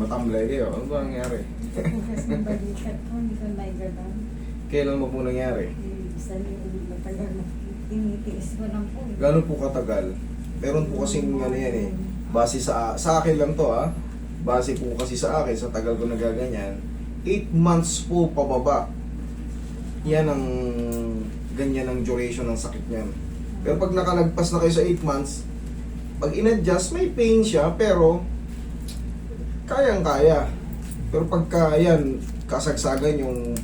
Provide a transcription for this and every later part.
matamlay kayo. Ano ba nangyari? Bukas ng balikat ko, hindi ko naigatan. Kailan mo po nangyari? Isa yung matagal na tinitiis ko lang po. Gano'n po katagal? Meron po kasing ano yan eh. Base sa akin lang to ah. Base po kasi sa akin, sa tagal ko nagaganyan, 8 months po pababa. Yan ang ganyan ang duration ng sakit niyan. Pero pag nakalagpas na kayo sa 8 months, pag in-adjust, may pain siya, pero kayang-kaya. Pero pagka yan, kasagsagan yung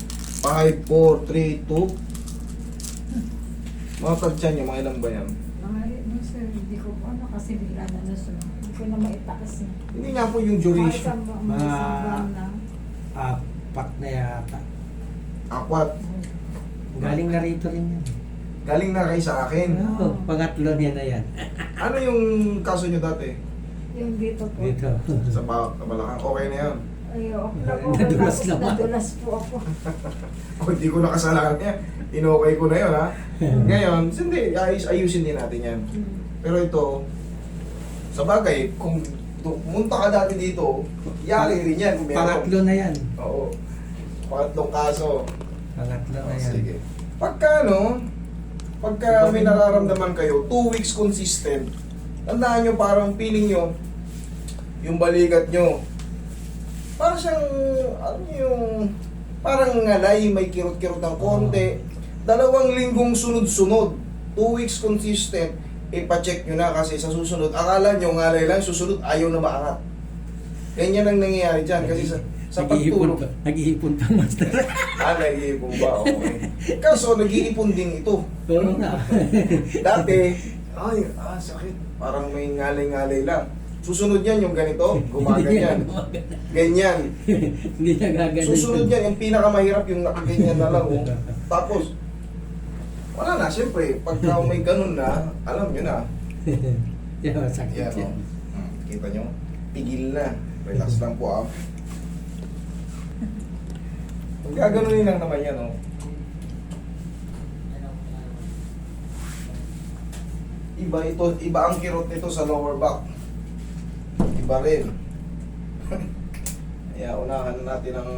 5, 4, 3, 2, mga tansyan niya, mga ilang ba yan? Mga no sir, hindi ko po ano kasi bigla na nasunod. Hindi ko na maitaas eh. Hindi nga po yung duration. Mga isang buwan na. Apat na yata. Akwat. Galing na rito rin yan. Galing na kayo sa akin. Oo, pangatlo niya na yan. Ano yung kaso nyo dati? Yung dito po. Dito. Sa balakang, okay na yan. Ay, okay na po. Nadulas naman. Nadulas po ako. O hindi ko nakasalanan yan. Inokay ko na yun ha. Ngayon, hindi, ayusin din natin yan. Pero ito, sa bagay, kung pumunta ka dati dito, yari rin yan. Kung meron. Pangatlo na yan. Oo. Pangatlong kaso. Pangatlo na Oh, yan. sige. Pagka may nararamdaman kayo, 2 weeks consistent, tandaan nyo parang feeling nyo, yung balikat nyo, parang siyang, ano yung, parang ngalay, may kirot-kirot ng konti, 2 linggong sunod-sunod, 2 weeks consistent, ipacheck nyo na kasi sa susunod, akala nyo ngalay lang, susunod ayaw na maangat. Ganyan ang nangyayari dyan kasi sa pagtulog. Nag-iipon pa, master. Nag-iipon ba? Okay. Kaso, nag-iipon din ito. Oo na. Dati, sakit. Parang may ngalay-ngalay lang. Susunod yan yung ganito, gumaganyan. Ganyan. Hindi na gaganon. Susunod yan, yung pinakamahirap yung nakaganyan na lang. Oh. Tapos, wala na, siyempre, pagka may ganun na, alam nyo na. Yan, sakit Yan, yan. oh. Kita nyo? Pigil na. Relax lang po, ah. Gaganunin lang naman yan, oh. Iba ang kirot nito sa lower back. Iba rin. Kaya unahan na natin ang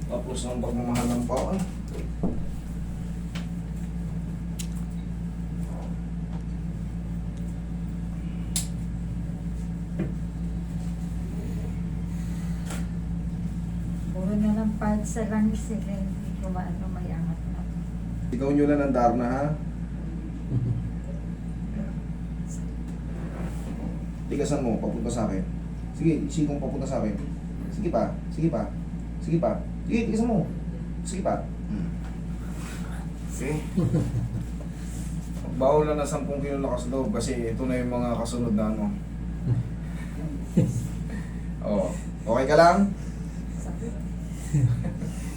tapos ng pagmamahal ng pao. Puro na lang pahit sa langis sila. Hindi ko maano mayangat na. Sigaw nyo lang ng Darna, ha? Tigasan mo, papunta sa akin. Sige, isikong papunta sa akin. Sige pa, sige pa. Sige pa. Sige, tigasan mo. Sige pa. Okay. Bawal na 10 kilo lakas loob kasi ito na yung mga kasunod na ano. Oh, okay ka lang? Sakit.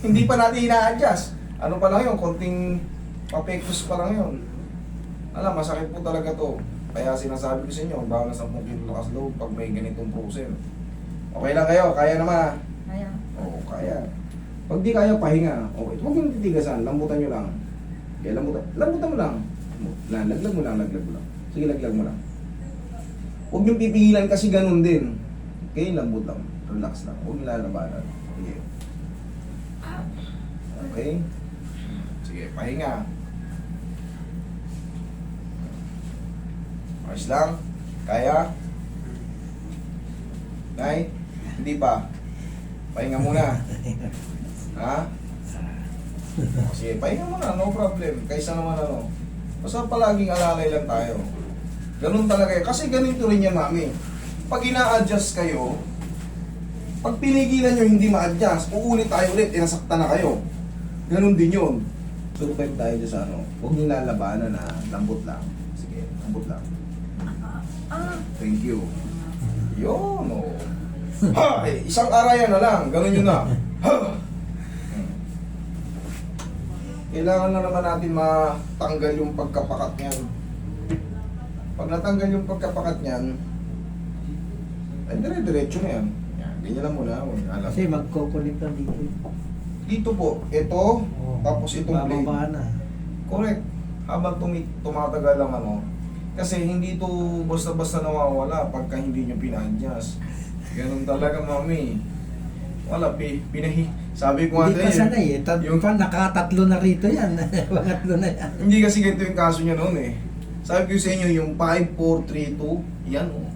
Hindi pa natin ina-adjust. Ano pa lang yun, konting papektos pa lang yun. Alam, masakit po talaga to. Kaya sinasabi ko sa inyo, bawal na 10 kilo lakas loob pag may ganitong process. Okay lang kayo, kaya naman. Kaya, Oo, kaya. Pag di kaya, pahinga. Okay, huwag yung titigasan, lambutan nyo lang. Okay, lambutan mo lang. Laglag mo lang. Sige, laglag mo lang. Huwag yung pipigilan kasi ganun din. Okay, lambot lang. Relax lang. Huwag lalabanan. Okay. Okay? Sige, pahinga. Ayos lang. Kaya? Nay? Hindi pa. Pahinga muna. Ha? O, sige, pahinga muna. No problem. Kaysa naman ano. Basta palaging alalay lang tayo. Ganun talaga yun. Kasi ganito rin yan, mami. Pag ina-adjust kayo, pag pinigilan nyo hindi ma-adjust, uulit tayo ulit, inasakta na kayo. Ganun din yun. Survive tayo dyan sa ano. Huwag nyo lalabanan na lambot lang. Sige, lambot lang. Thank you. Yun, o. Ha! Isang arayan na lang. Ganun yun na. Ha! Kailangan na naman natin matanggal yung pagkapakat niyan. Pag natanggal yung pagkapakat niyan, ay dire-diretso na yan. Yan, ganyan lang muna. Alam. Kasi magkukulit na dito. Dito po, ito, tapos itong blade. Bababa na. Correct. Habang tumatagal lang ano. Kasi hindi to basta-basta nawawala pagka hindi nyo pina-adjust. Ganun talaga, mami. Wala, sabi ko Hindi nga pa sa'yo, sanay eh. yung- Nakatatlo na rito yan. Pangatlo na yan. Hindi kasi ganito yung kaso niya noon eh. Sabi ko sa inyo, yung 5, 4, 3, 2, yan oh.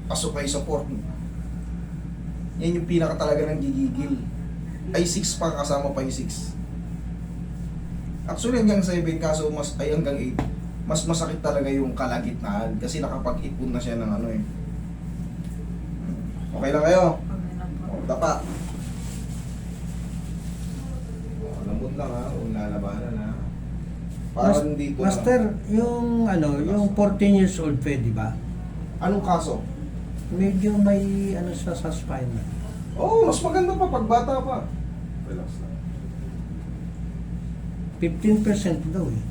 Pasok kayo sa 4. Yan yung pinaka talaga ng gigigil. Ay 6 pa, kasama pa yung 6. Actually hanggang 7 kaso hanggang 8. Mas masakit talaga yung kalagitnaan kasi nakapag-ipon na siya ng ano eh. Okay lang kayo? Okay lang po. O, tapa. Lambot lang ha, huwag lalabanan ha. Parang dito na. Master, yung yung 14 years old pwede ba? Anong kaso? Medyo may sa spine na. Oo, mas maganda pa pag bata pa. Relax lang. 15% daw eh.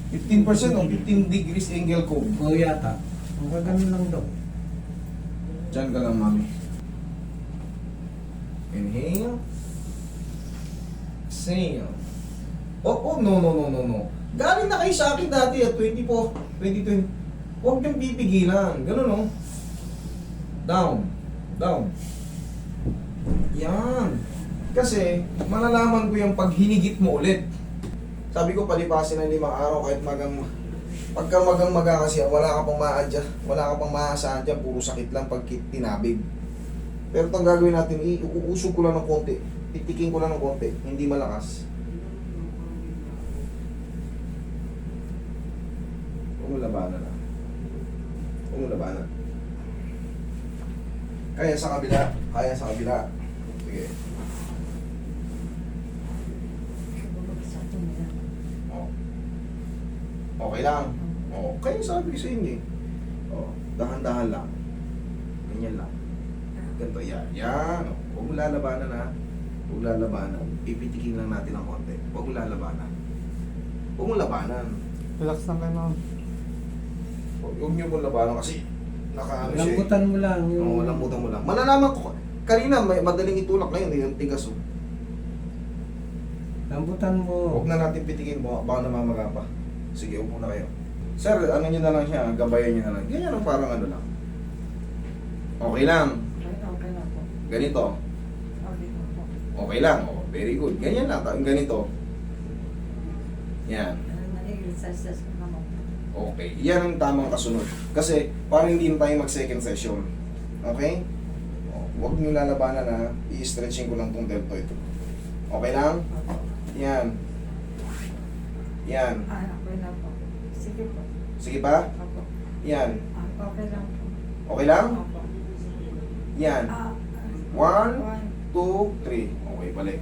15% o 15 degrees angle cone. O yata. Ang gagano lang daw. Diyan ka lang, mami. Inhale. Exhale. Oh, no. Galing na kayo sa akin dati at 2020. Huwag niyong pipigilan. Ganun, no? Down. Yan. Kasi, malalaman ko yung pag hinigit mo ulit. Sabi ko, palipasin ng 5 araw kahit pagka magang-maga kasi, wala ka pang maasahan dyan, puro sakit lang pag tinabig. Pero itong gagawin natin, uusog ko lang ng konti. Titiking ko lang ng konti, hindi malakas. Huwag mo labanan na. Huwag mo labanan. Kaya sa kabila. Sige. Bumagsak ko na lang. Oh. Okay lang. Oh, kaya sabi ko sa inyo eh. Oh, dahan-dahan lang. Ganyan lang. Ganito, yan. Oh. Huwag mo lalabanan ha. Huwag lalabanan. Pipitikin lang natin ng konti. Huwag mo lalabanan. Huwag mo labanan. Relax lang kayo ma'am. Huwag niyo mo labanan kasi nakaano siya eh. Lambutan mo lang yung... Oo, lambutan mo lang. Malalaman ko, kanina may madaling itulak ngayon eh, yung tigas oh. Lambutan mo. Huwag na natin pitikin mo, baka namamaga pa. Sige, upo na kayo. Sir, ano nyo na lang siya, gabayan nyo na lang. Ganyan ang parang ano lang. Okay lang. Okay lang po. Ganito. Okay lang po. Okay lang. Oh, very good. Ganyan lang. Ganito. Yan. Nag-exercise ko naman po. Okay. Yan ang tamang kasunod. Kasi, parang hindi na tayo mag-second session. Okay? Oh, huwag nyo lalabanan na. I-stretching ko lang tong deltoid. Okay lang? Opo. Yan. Yan. Okay lang po. Sige po. Sige pa? Opo. Yan. Okay lang po. Okay lang? Opo. Yan. 1, 2, 3. Okay, balik.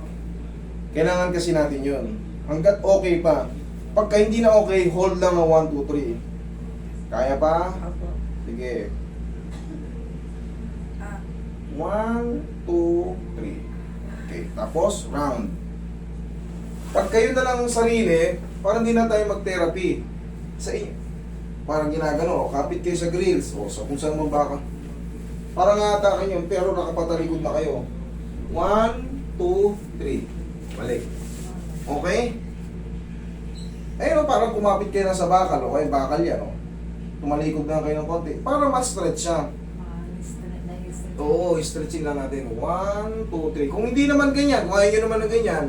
Kailangan kasi natin yun. Hanggat okay pa. Pagka hindi na okay, hold lang ng 1, 2, 3. Kaya pa? Opo. Sige. Ah, 1, 2, 3. Okay, tapos round. Pag kayo na lang sarili, parang hindi na tayo mag-therapy. Sa inyo, parang ginagano, kapit kayo sa grills, o sa kung saan mo baka. Parang atakin yun, pero nakapatalikod na kayo. 1, 2, 3. Balik. Okay? Ayun, parang kumapit kayo na sa bakal, o kaya bakal yan, o. Tumalikod na kayo ng konti, para ma-stretch siya. na-stretch. Oo, stretching lang natin. 1, 2, 3. Kung hindi naman ganyan, kung ayaw nyo naman ng ganyan,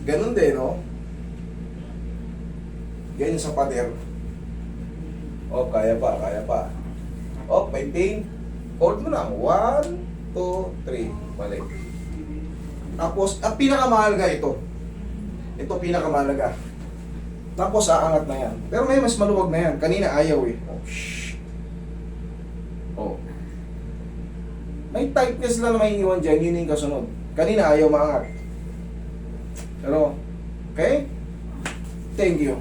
ganun din, no? Ganyan sa pader. Oh, kaya pa. Oh, may pain. Hold mo lang. 1, 2, 3. Balik. Tapos, ang pinakamahalaga ito. Ito pinakamahalaga. Tapos, aangat na yan. Pero ngayon, mas maluwag na yan. Kanina, ayaw eh. Oh, shh. Oh. May tightness lang na may iwan dyan, yun yung kasunod. Kanina ayaw maangat. Pero, okay? Thank you.